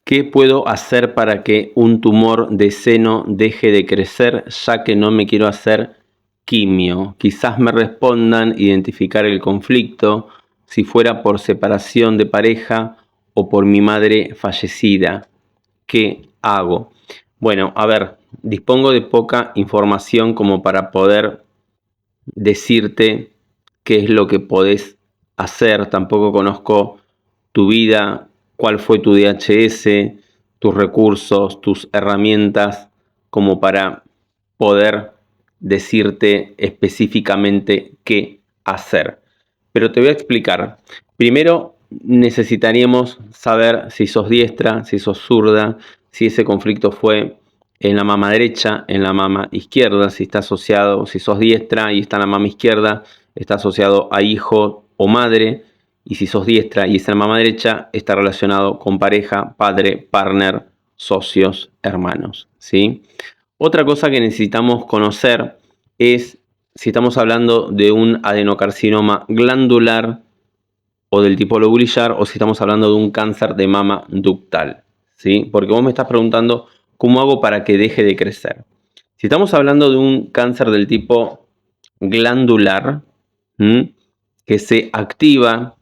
¿Qué puedo hacer para que un tumor de seno deje de crecer, ya que no me quiero hacer quimio? Quizás me respondan identificar el conflicto, si fuera por separación de pareja o por mi madre fallecida. ¿Qué hago? Bueno, a ver, dispongo de poca información como para poder decirte qué es lo que podés hacer. Tampoco conozco tu vida, cuál fue tu DHS, tus recursos, tus herramientas, como para poder decirte específicamente qué hacer. Pero te voy a explicar. Primero necesitaríamos saber si sos diestra, si sos zurda, si ese conflicto fue en la mama derecha, en la mama izquierda, si está asociado, si sos diestra y está en la mama izquierda, está asociado a hijo o madre, y si sos diestra y está en la mama derecha, está relacionado con pareja, padre, partner, socios, hermanos, ¿sí? Otra cosa que necesitamos conocer es si estamos hablando de un adenocarcinoma glandular o del tipo lobulillar, o si estamos hablando de un cáncer de mama ductal, ¿sí? Porque vos me estás preguntando cómo hago para que deje de crecer. Si estamos hablando de un cáncer del tipo glandular, que se activa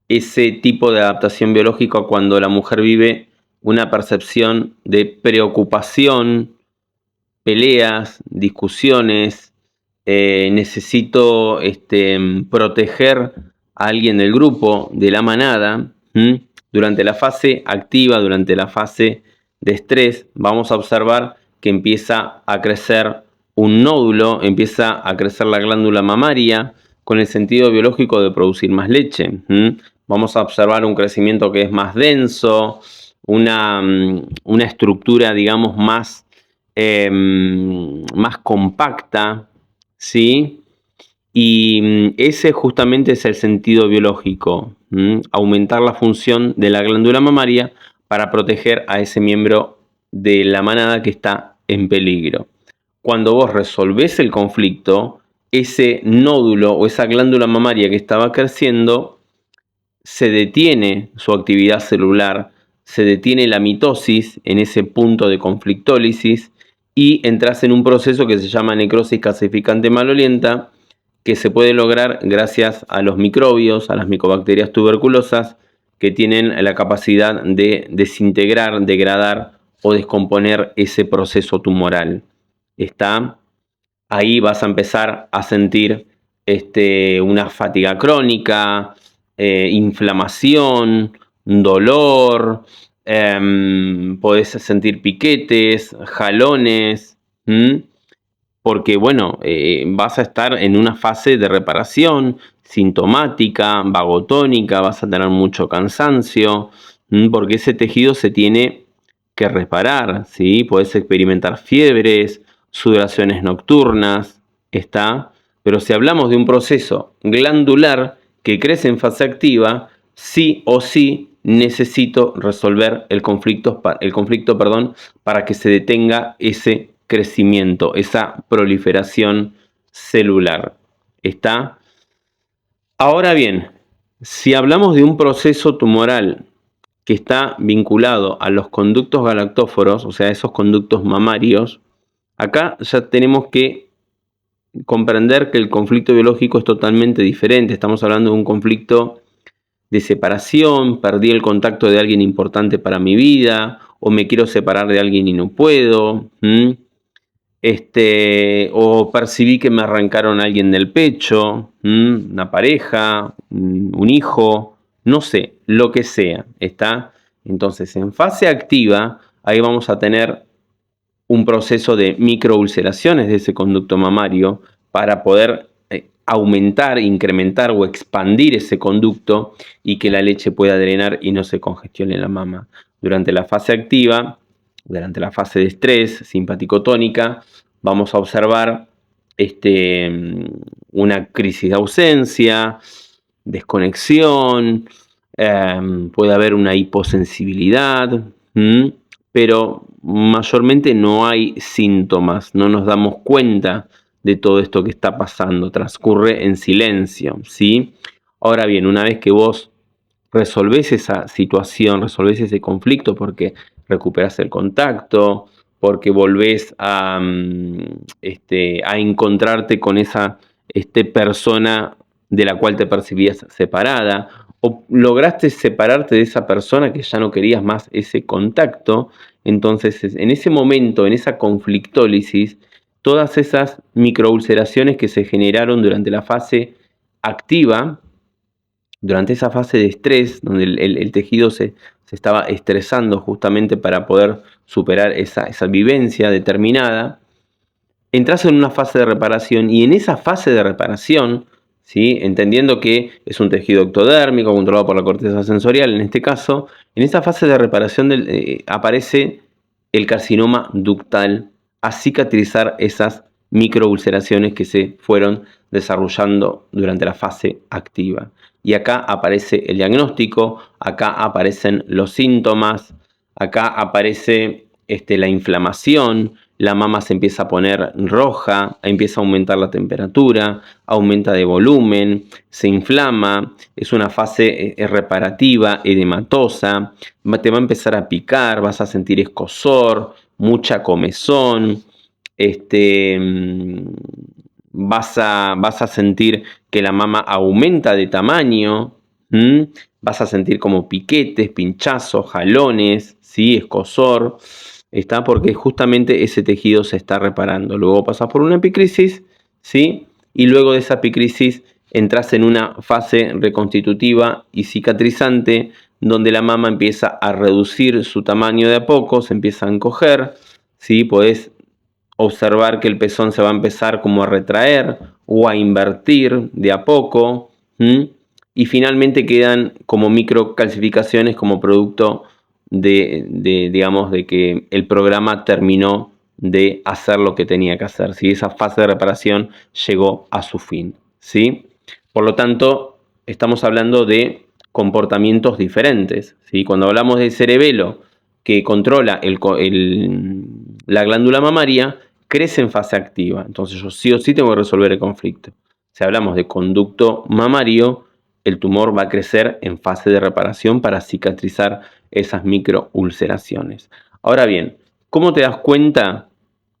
ese tipo de adaptación biológica cuando la mujer vive una percepción de preocupación, peleas, discusiones, necesito proteger a alguien del grupo, de la manada. Durante la fase activa, durante la fase de estrés, vamos a observar que empieza a crecer un nódulo, empieza a crecer la glándula mamaria, con el sentido biológico de producir más leche. Vamos a observar un crecimiento que es más denso, una estructura, digamos, más compacta, ¿sí? Y ese justamente es el sentido biológico, aumentar la función de la glándula mamaria para proteger a ese miembro de la manada que está en peligro. Cuando vos resolvés el conflicto, ese nódulo o esa glándula mamaria que estaba creciendo, se detiene su actividad celular, se detiene la mitosis en ese punto de conflictólisis y entras en un proceso que se llama necrosis calcificante malolienta, que se puede lograr gracias a los microbios, a las micobacterias tuberculosas, que tienen la capacidad de desintegrar, degradar o descomponer ese proceso tumoral. Ahí vas a empezar a sentir una fatiga crónica, inflamación, dolor, podés sentir piquetes, jalones, porque bueno, vas a estar en una fase de reparación sintomática, vagotónica, vas a tener mucho cansancio, porque ese tejido se tiene que reparar, ¿sí? Podés experimentar fiebres, sudoraciones nocturnas, pero si hablamos de un proceso glandular que crece en fase activa, sí o sí necesito resolver el conflicto, para que se detenga ese crecimiento, esa proliferación celular. Ahora bien, si hablamos de un proceso tumoral que está vinculado a los conductos galactóforos, o sea, esos conductos mamarios, acá ya tenemos que comprender que el conflicto biológico es totalmente diferente. Estamos hablando de un conflicto de separación, perdí el contacto de alguien importante para mi vida, o me quiero separar de alguien y no puedo, o percibí que me arrancaron a alguien del pecho, una pareja, un hijo, no sé, lo que sea, Entonces, en fase activa, ahí vamos a tener un proceso de microulceraciones de ese conducto mamario para poder aumentar, incrementar o expandir ese conducto y que la leche pueda drenar y no se congestione la mama. Durante la fase activa, durante la fase de estrés simpático-tónica, vamos a observar una crisis de ausencia, desconexión, puede haber una hiposensibilidad, pero mayormente no hay síntomas, no nos damos cuenta de todo esto que está pasando, transcurre en silencio, ¿sí? Ahora bien, una vez que vos resolvés esa situación, resolvés ese conflicto, porque recuperas el contacto, porque volvés a encontrarte con esa persona de la cual te percibías separada, o lograste separarte de esa persona que ya no querías más ese contacto. Entonces, en ese momento, en esa conflictólisis, todas esas microulceraciones que se generaron durante la fase activa, durante esa fase de estrés, donde el tejido se estaba estresando justamente para poder superar esa vivencia determinada, entras en una fase de reparación, y en esa fase de reparación, ¿sí?, entendiendo que es un tejido ectodérmico controlado por la corteza sensorial, en este caso, en esa fase de reparación aparece el carcinoma ductal a cicatrizar esas microulceraciones que se fueron desarrollando durante la fase activa. Y acá aparece el diagnóstico, acá aparecen los síntomas, acá aparece la inflamación, la mama se empieza a poner roja, empieza a aumentar la temperatura, aumenta de volumen, se inflama, es una fase reparativa, edematosa, te va a empezar a picar, vas a sentir escozor, mucha comezón, vas a sentir que la mama aumenta de tamaño, vas a sentir como piquetes, pinchazos, jalones, ¿sí?, escozor, porque justamente ese tejido se está reparando. Luego pasas por una epicrisis, ¿sí?, y luego de esa epicrisis entras en una fase reconstitutiva y cicatrizante, donde la mama empieza a reducir su tamaño de a poco, se empieza a encoger, ¿sí? Podés observar que el pezón se va a empezar como a retraer o a invertir de a poco, y finalmente quedan como microcalcificaciones como producto digamos, de que el programa terminó de hacer lo que tenía que hacer, ¿sí? Esa fase de reparación llegó a su fin, ¿sí? Por lo tanto, estamos hablando de comportamientos diferentes, ¿sí? Cuando hablamos del cerebelo que controla la glándula mamaria, crece en fase activa. Entonces yo sí o sí tengo que resolver el conflicto. Si hablamos de conducto mamario, el tumor va a crecer en fase de reparación para cicatrizar esas microulceraciones. Ahora bien, ¿cómo te das cuenta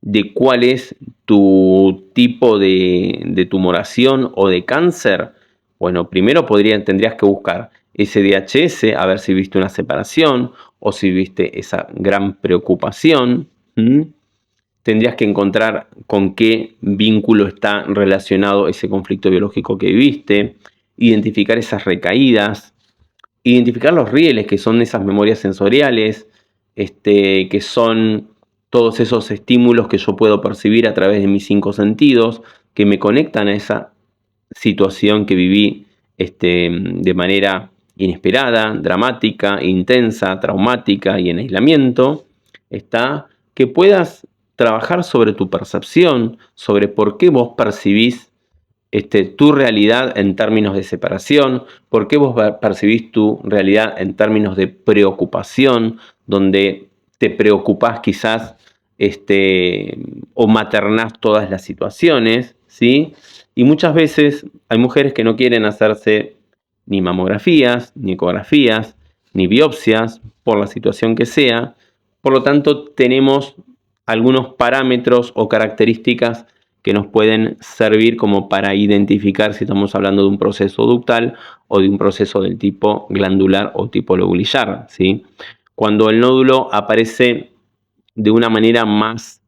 de cuál es tu tipo de tumoración o de cáncer? Bueno, primero tendrías que buscar SDHS, a ver si viste una separación o si viste esa gran preocupación. Tendrías que encontrar con qué vínculo está relacionado ese conflicto biológico que viviste, identificar esas recaídas, identificar los rieles, que son esas memorias sensoriales, que son todos esos estímulos que yo puedo percibir a través de mis 5 sentidos, que me conectan a esa situación que viví de manera inesperada, dramática, intensa, traumática y en aislamiento. Que puedas trabajar sobre tu percepción, sobre por qué vos percibís tu realidad en términos de separación, por qué vos percibís tu realidad en términos de preocupación, donde te preocupás quizás o maternás todas las situaciones, ¿sí? Y muchas veces hay mujeres que no quieren hacerse ni mamografías, ni ecografías, ni biopsias, por la situación que sea. Por lo tanto, tenemos algunos parámetros o características que nos pueden servir como para identificar si estamos hablando de un proceso ductal o de un proceso del tipo glandular o tipo lobulillar, ¿sí? Cuando el nódulo aparece de una manera más,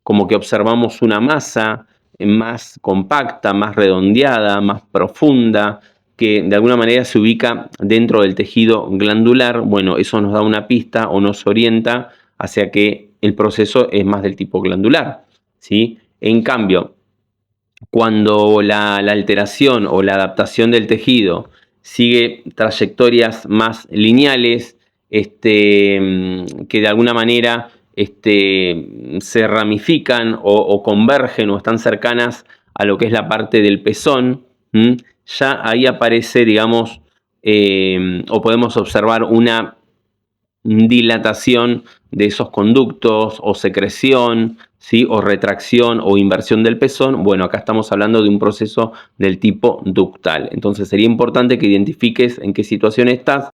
como que observamos una masa más compacta, más redondeada, más profunda, que de alguna manera se ubica dentro del tejido glandular, bueno, eso nos da una pista o nos orienta hacia que el proceso es más del tipo glandular, ¿sí? En cambio, cuando la alteración o la adaptación del tejido sigue trayectorias más lineales, que de alguna manera se ramifican o convergen o están cercanas a lo que es la parte del pezón, ya ahí aparece, digamos, o podemos observar una dilatación de esos conductos o secreción, ¿sí?, o retracción o inversión del pezón. Bueno, acá estamos hablando de un proceso del tipo ductal. Entonces sería importante que identifiques en qué situación estás